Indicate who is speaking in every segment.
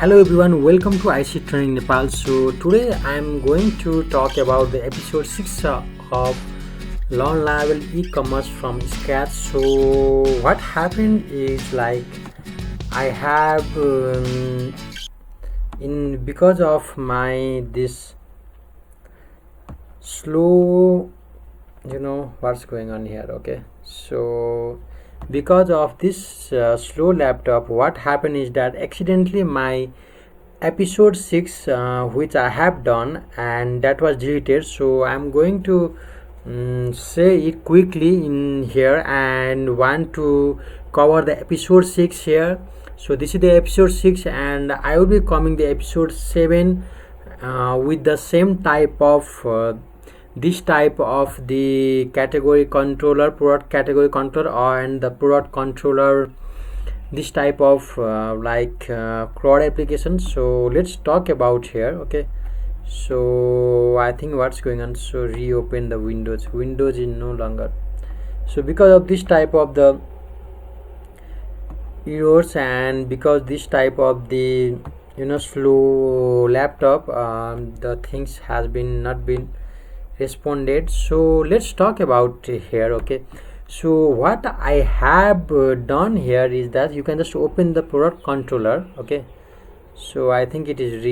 Speaker 1: Hello everyone, welcome to IC Training Nepal. So today I am going to talk about the episode 6 of Learn Laravel e-commerce from scratch. So what happened is like I have because of my this slow, what's going on here. Okay, so because of this slow laptop, what happened is that accidentally my episode 6 which I have done and that was deleted. So I'm going to say it quickly in here and want to cover the episode 6 here. So this is the episode 6 and I will be coming the episode 7 with the same type of this type of the category controller, product category controller, and the product controller, this type of CRUD application. So let's talk about here. Okay, so I think what's going on, so reopen the windows is no longer. So because of this type of the errors and because this type of the slow laptop, the things has been not been responded. So let's talk about here. Okay, so what I have done here is that you can just open the product controller. Okay, so I think it is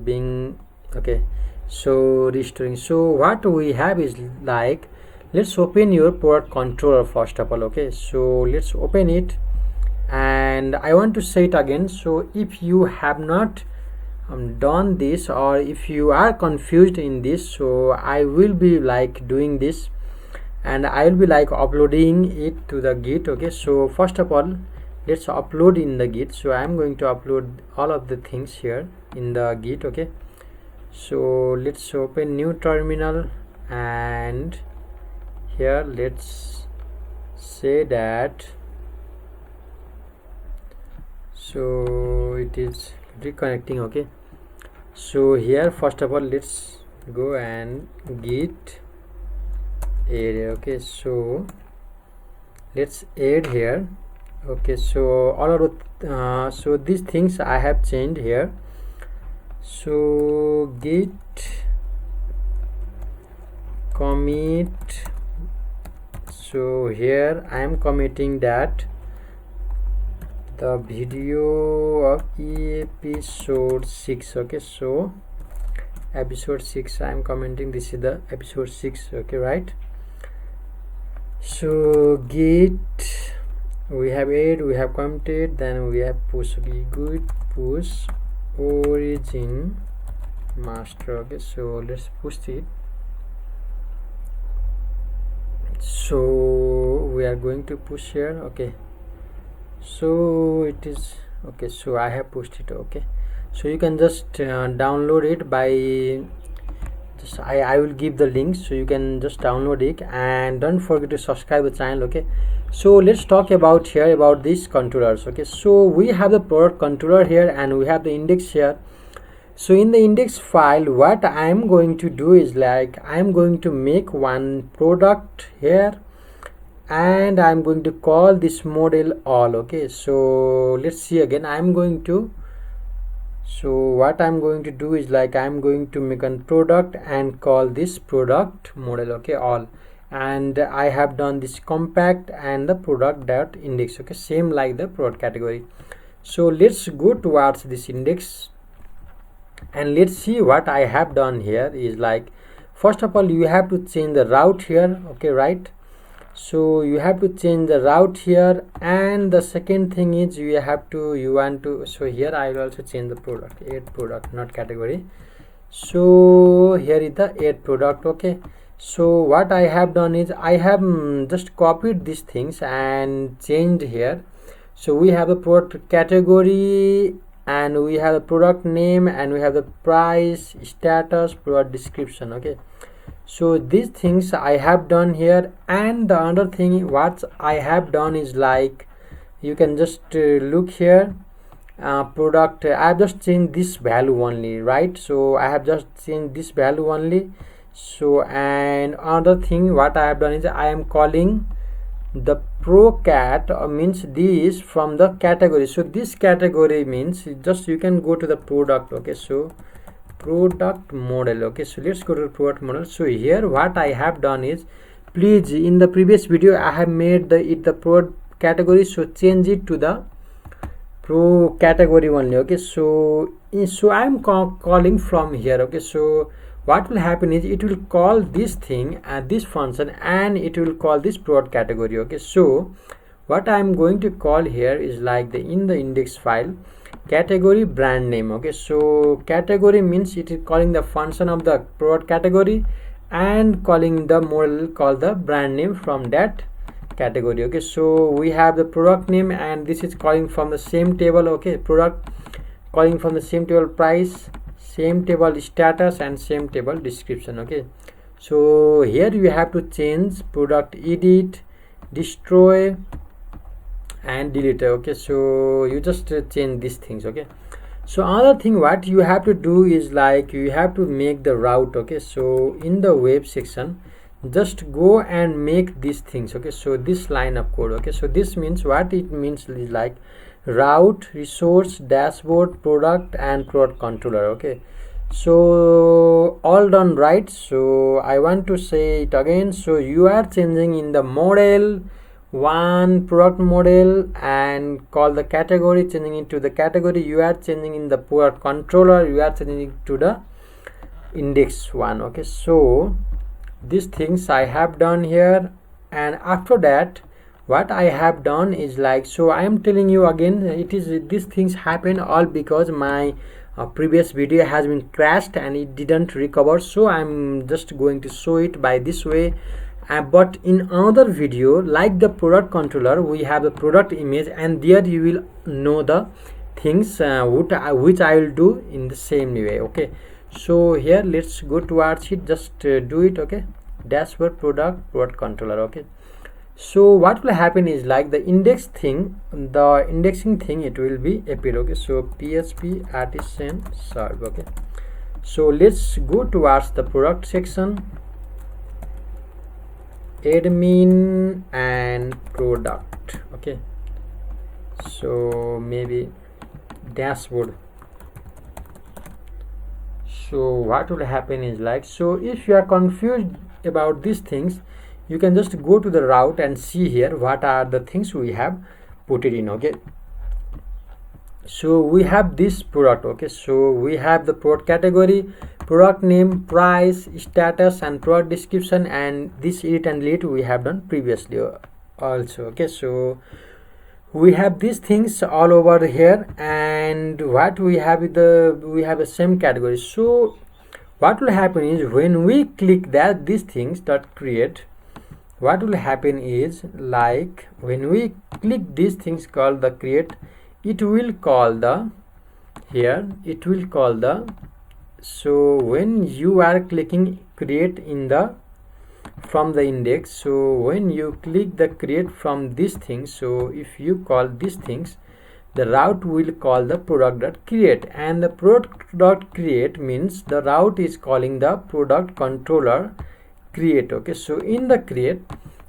Speaker 1: being okay, so restoring. So what we have is like, let's open your product controller first of all. Okay, so let's open it and I want to say it again. So if you have not done this or if you are confused in this, so I will be like doing this and I will be like uploading it to the Git. Okay, so first of all let's upload in the Git. So I'm going to upload all of the things here in the Git. Okay, so let's open new terminal and here let's say that, so it is reconnecting. Okay, so here first of all let's go and git area. Okay, so let's add here. Okay, so all of so these things I have changed here. So git commit, so here I am committing that the video of episode 6. Okay, so episode 6 I am commenting, this is the episode 6. Okay, right? So git, we have add, we have committed, then we have push. Okay, git push origin master. Okay, so let's push it. So we are going to push here. Okay, so it is okay, so I have pushed it. Okay, so you can just download it by just I will give the link, so you can just download it and don't forget to subscribe the channel. Okay, so let's talk about here about these controllers. Okay, so we have the product controller here and we have the index here. So in the index file, what I am going to do is like I am going to make one product here and I'm going to call this model all. Okay, so let's see again. I'm going to, so what I'm going to do is like I'm going to make a product and call this product model. Okay, all, and I have done this compact and the product dot index. Okay, same like the product category. So let's go towards this index and let's see what I have done here is like, first of all you have to change the route here. Okay, right? So you have to change the route here, and the second thing is you want to, so here I will also change the product, add product, not category. So here is the add product. Okay, so what I have done is I have just copied these things and changed here. So we have a product category and we have a product name and we have the price, status, product description. Okay, so these things I have done here, and the other thing what I have done is like you can just look here, product, I have just changed this value only, right? So I have just changed this value only. So and another thing what I have done is I am calling the procat means this from the category. So this category means just you can go to the product. Okay, so product model. Okay, so let's go to the product model. So here what I have done is, please, in the previous video I have made the product category, so change it to the pro category only. Okay, so I am calling from here. Okay, so what will happen is it will call this thing and this function, and it will call this product category. Okay, so what I am going to call here is like in the index file category brand name. Okay, so category means it is calling the function of the product category and calling the model called the brand name from that category. Okay, so we have the product name, and this is calling from the same table. Okay, product calling from the same table price, same table status, and same table description. Okay, so here you have to change product edit, destroy, and delete. Okay, so you just change these things. Okay, so another thing what you have to do is like you have to make the route. Okay, so in the web section just go and make these things. Okay, so this line of code. Okay, so this means what it means is like route, resource, dashboard, product, and product controller. Okay, so all done, right? So I want to say it again. So you are changing in the model one product model and call the category, changing it to the category. You are changing in the product controller, you are changing it to the index one. Okay, so these things I have done here, and after that what I have done is like, so I am telling you again, it is these things happen all because my previous video has been crashed and it didn't recover. So I'm just going to show it by this way. But in another video like the product controller, we have the product image, and there you will know the things which I will do in the same way. Okay, so here let's go towards it, just do it. Okay, dashboard, product controller. Okay, so what will happen is like the index thing, the indexing thing, it will be appear. Okay, so PHP artisan serve. Okay, so let's go towards the product section, admin and product. Okay, so maybe dashboard. So what will happen is like, so if you are confused about these things, you can just go to the route and see here what are the things we have put it in. Okay, so we have this product. Okay, so we have the product category, product name, price, status, and product description, and this edit and delete we have done previously also. Okay, so we have these things all over here, and what we have is we have the same category. So what will happen is when we click that these things dot create, what will happen is like when we click these things called the create, it will call the here, it will call the, so when you are clicking create in the from the index, so when you click the create from these things, so if you call these things, the route will call the product.create, and the product.create means the route is calling the product controller create. Okay, so in the create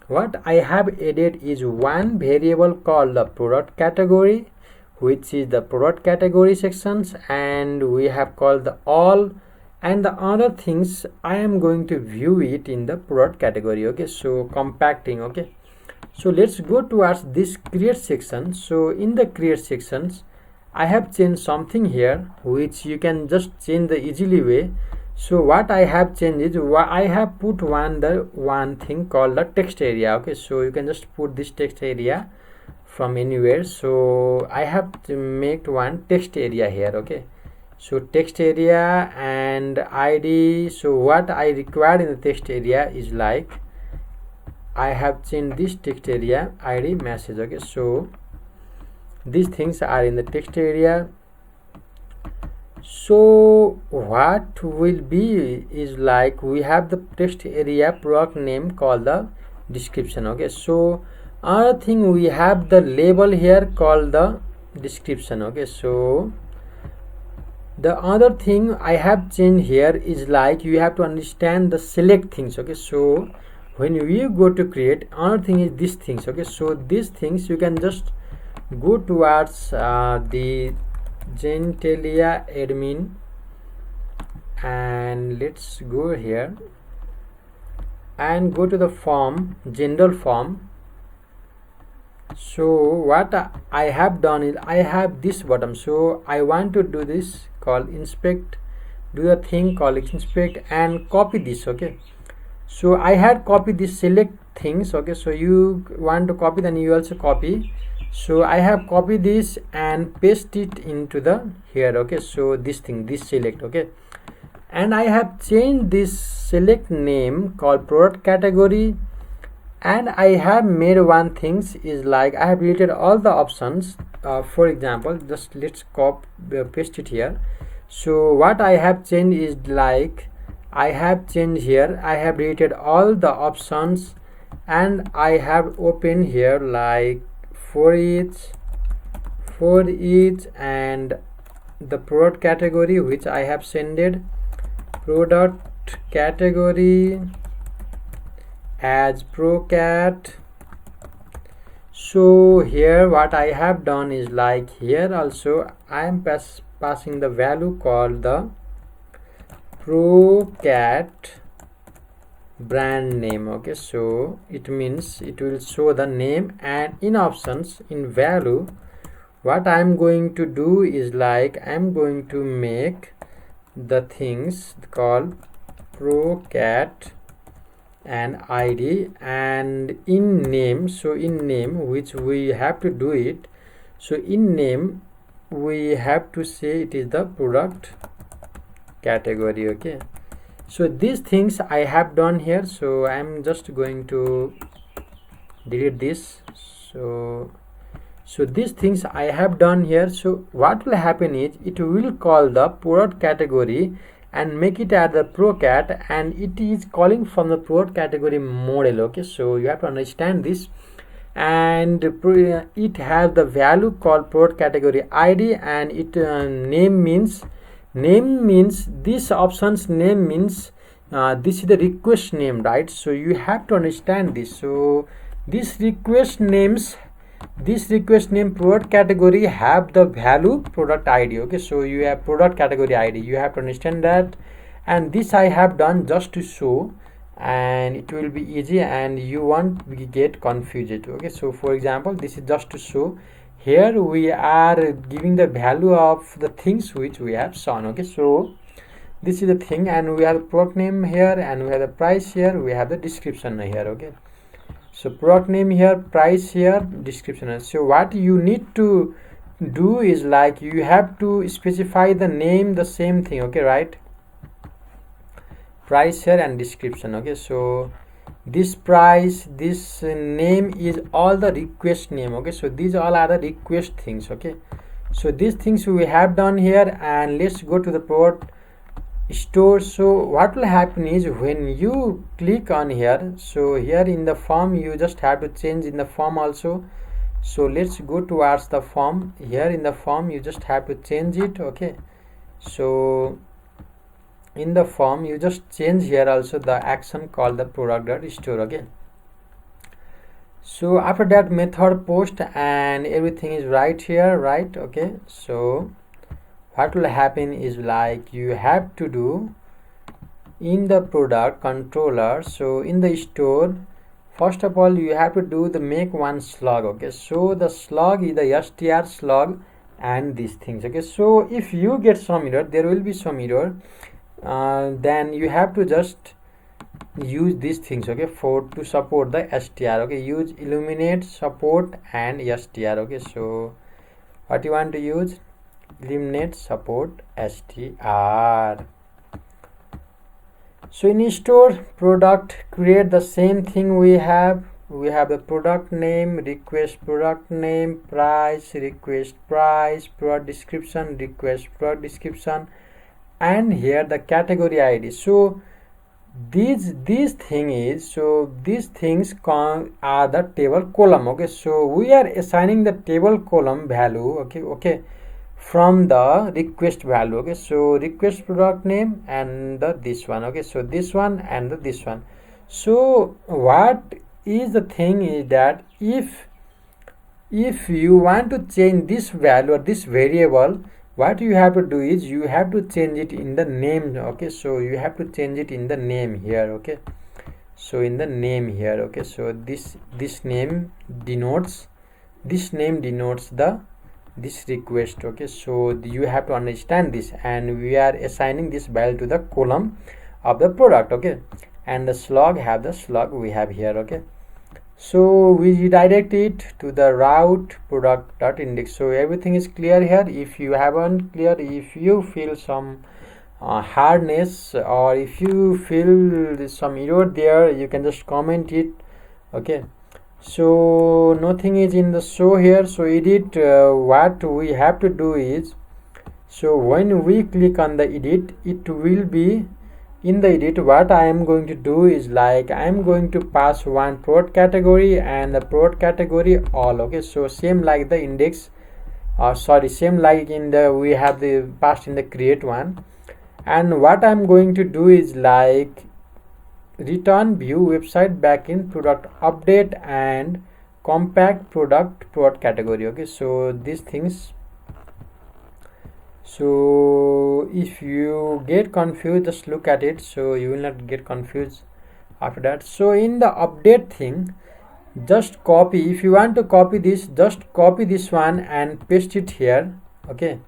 Speaker 1: what I have added is one variable called the product category, which is the product category sections, and we have called the all, and the other things I am going to view it in the product category. Okay, so compacting. Okay, so let's go towards this create section. So in the create sections I have changed something here which you can just change the easily way. So what I have changed is I have put one thing called the text area. Okay, so you can just put this text area from anywhere. So I have to make one text area here. Okay, so text area and ID. So what I require in the text area is like I have changed this text area ID message. Okay, so these things are in the text area. So what will be is like we have the text area product name called the description. Okay, so another thing we have the label here called the description. Okay, so the other thing I have changed here is like you have to understand the select things. Okay, so when we go to create, another thing is these things. Okay, so these things you can just go towards the Genitalia admin, and let's go here and go to the form, general form. So what I have done is I have this button, so I want to do this called inspect, do a thing called inspect and copy this. Okay, so I had copied this select things. Okay, so you want to copy, then you also copy. So I have copied this and paste it into the here. Okay, so this thing, this select. Okay, and I have changed this select name called product category, and I have made one things is like I have deleted all the options. For example, just let's paste it here. So what I have changed is like I have changed here, I have deleted all the options, and I have opened here like for each and the product category which I have sended product category as procat. So here what I have done is like here also I am passing the value called the procat brand name. Okay, so it means it will show the name, and in options in value what I am going to do is like I am going to make the things called procat and id, and in name, so in name which we have to do it, so in name we have to say it is the product category. Okay, so these things I have done here, so I am just going to delete this. So these things I have done here. So what will happen is it will call the product category and make it at the procat, and it is calling from the product category model. Okay, so you have to understand this, and it has the value called product category id, and it name means this option's name means this is the request name, right? So you have to understand this. So this request name product category have the value product id. Okay, so you have product category id, you have to understand that, and this I have done just to show, and it will be easy and you won't get confused. Okay, so for example this is just to show. Here we are giving the value of the things which we have shown. Okay, so this is the thing, and we have the product name here, and we have the price here, we have the description here. Okay, so product name here, price here, description. So what you need to do is like you have to specify the name, the same thing. Okay, right? Price here and description. Okay, so this price, this name is all the request name. Okay, so these all are the request things. Okay, so these things we have done here, and let's go to the product store. So what will happen is when you click on here, so here in the form you just have to change in the form also. So let's go towards the form. Here in the form you just have to change it. Okay, so in the form you just change here also the action called the product.store. Okay, so after that method post and everything is right here, right? Okay, so what will happen is like you have to do in the product controller, so in the store, first of all you have to do the make one slug. Okay, so the slug is the str slug and these things. Okay, so if you get some error, there will be some error, then you have to just use these things. Okay, for to support the str. Okay, use illuminate, support and str. Okay, so what you want to use, eliminate, support, str. So in store product, create the same thing we have the product name, request product name, price, request price, product description, request product description, and here the category id. So these thing is, so these things are the table column. Okay, so we are assigning the table column value. Okay, from the request value. Okay, so request product name and this one. Okay, so this one and this one. So what is the thing is that if you want to change this value or this variable, what you have to do is you have to change it in the name. Okay, so you have to change it in the name here. Okay, so in the name here. Okay, so this name denotes the this request. Okay, so you have to understand this, and we are assigning this value to the column of the product. Okay, and the slug have the slug we have here. Okay, so we redirect it to the route product.index. So everything is clear here. If you haven't clear, if you feel some hardness, or if you feel some error there, you can just comment it. Okay, so nothing is in the show here. So edit, what we have to do is, so when we click on the edit, it will be in the edit. What I am going to do is like I am going to pass one product category and the product category all. Okay, so same like the index, same like in the we have the passed in the create one. And what I'm going to do is like return view website backend product update and compact product category. Okay, so these things. So if you get confused, just look at it, so you will not get confused after that. So in the update thing, just copy. If you want to copy this, just copy this one and paste it here. Okay,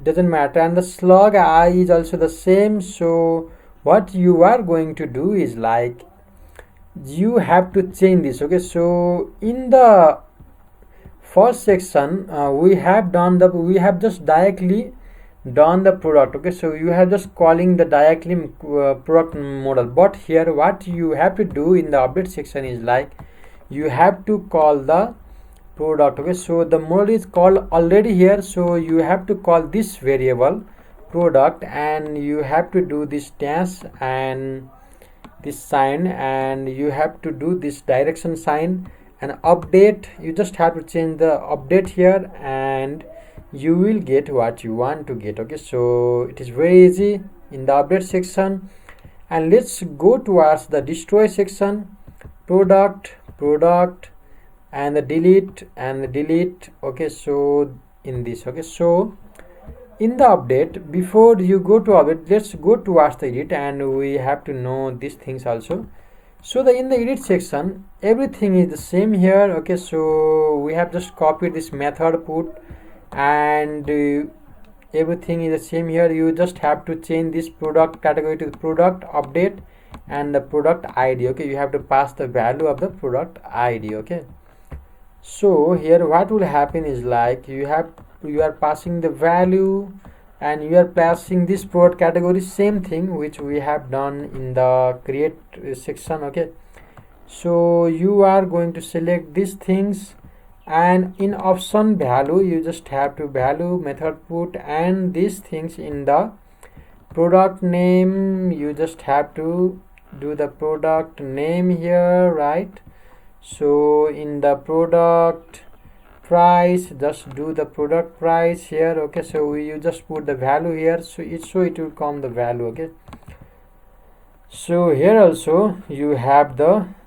Speaker 1: doesn't matter. And the slug I is also the same. So what you are going to do is like you have to change this. Okay, so in the first section we have just directly done the product. Okay, so you have just calling the directly product model, but here what you have to do in the update section is like you have to call the product. Okay, so the model is called already here, so you have to call this variable product, and you have to do this dash and this sign, and you have to do this direction sign and update. You just have to change the update here and you will get what you want to get. Okay, so it is very easy in the update section. And let's go towards the destroy section, product and the delete. Okay, so in this. Okay, so in the update, before you go to update, let's go towards the edit, and we have to know these things also. So in the edit section, everything is the same here. Okay, so we have just copied this method put, and everything is the same here. You just have to change this product category to the product update and the product ID. Okay, you have to pass the value of the product ID. Okay, so here what will happen is like you are passing the value and you are passing this product category, same thing which we have done in the create section. Okay, so you are going to select these things, and in option value you just have to value method put, and these things in the product name you just have to do the product name here, right? So in the product price, just do the product price here. Okay, so you just put the value here, so it will come the value. Okay, so here also you have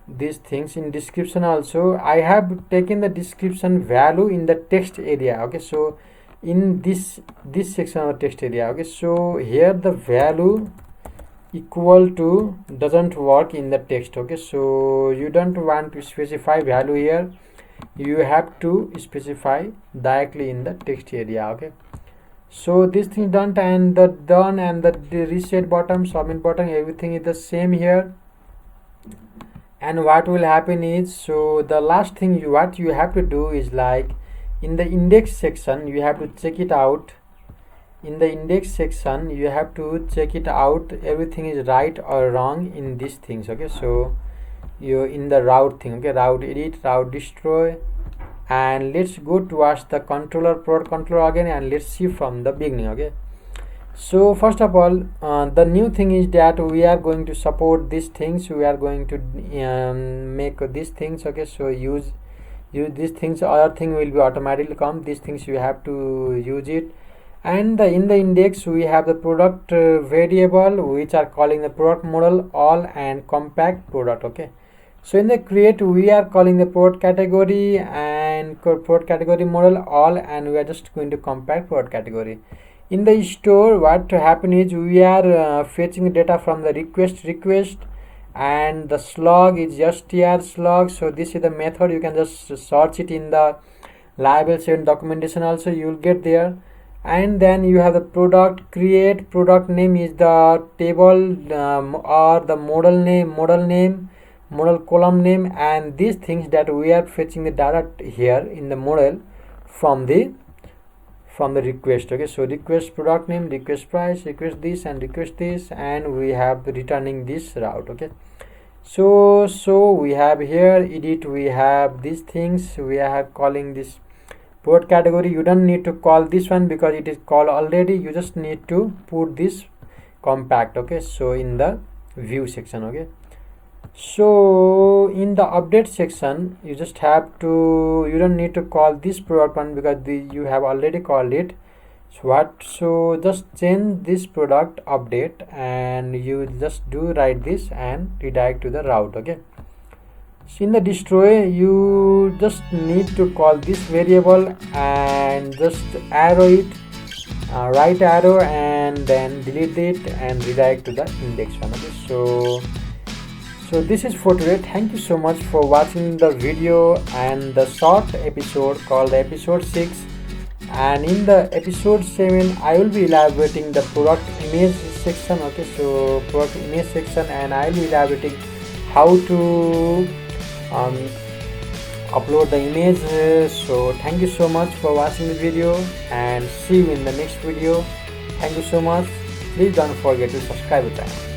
Speaker 1: these things in description also. I have taken the description value in the text area. Okay, so in this section of text area. Okay, so here the value equal to doesn't work in the text. Okay, so you don't want to specify value here, you have to specify directly in the text area. Okay, so this thing done, and the done and the reset button, submit button, everything is the same here. And what will happen is, so the last thing what you have to do is like in the index section you have to check it out. In the index section you have to check it out, everything is right or wrong in these things. Okay, so you in the route thing. Okay, route edit, route destroy, and let's go towards the controller, product controller again, and let's see from the beginning. Okay, so first of all the new thing is that we are going to support these things, we are going to make these things. Okay, so use these things, other thing will be automatically come, these things you have to use it. And in the index we have the product variable, which are calling the product model all and compact product. Okay, so in the create we are calling the product category and product category model all, and we are just going to compact product category. In the store, what to happen is we are fetching data from the request, and the slug is str slug. So this is the method. You can just search it in the Laravel 7 documentation also, you will get there. And then you have the product create, product name is the table or the model column name, and these things that we are fetching the data here in the model from the request. Okay, so request product name, request price, request this and request this, and we have returning this route. Okay, so we have here edit, we have these things, we are calling this product category. You don't need to call this one because it is called already. You just need to put this compact. Okay, so in the view section. Okay, so in the update section you just have to, you don't need to call this product one because you have already called it. So just change this product update, and you just do write this and redirect to the route. Okay, so in the destroy you just need to call this variable and just arrow it, right arrow, and then delete it and redirect to the index one. Okay, so this is for today. Thank you so much for watching the video and the short episode called episode 6. And in the episode 7 I will be elaborating the product image section. Okay, so product image section, and I will be elaborating how to upload the image. So thank you so much for watching the video, and see you in the next video. Thank you so much. Please don't forget to subscribe to the channel.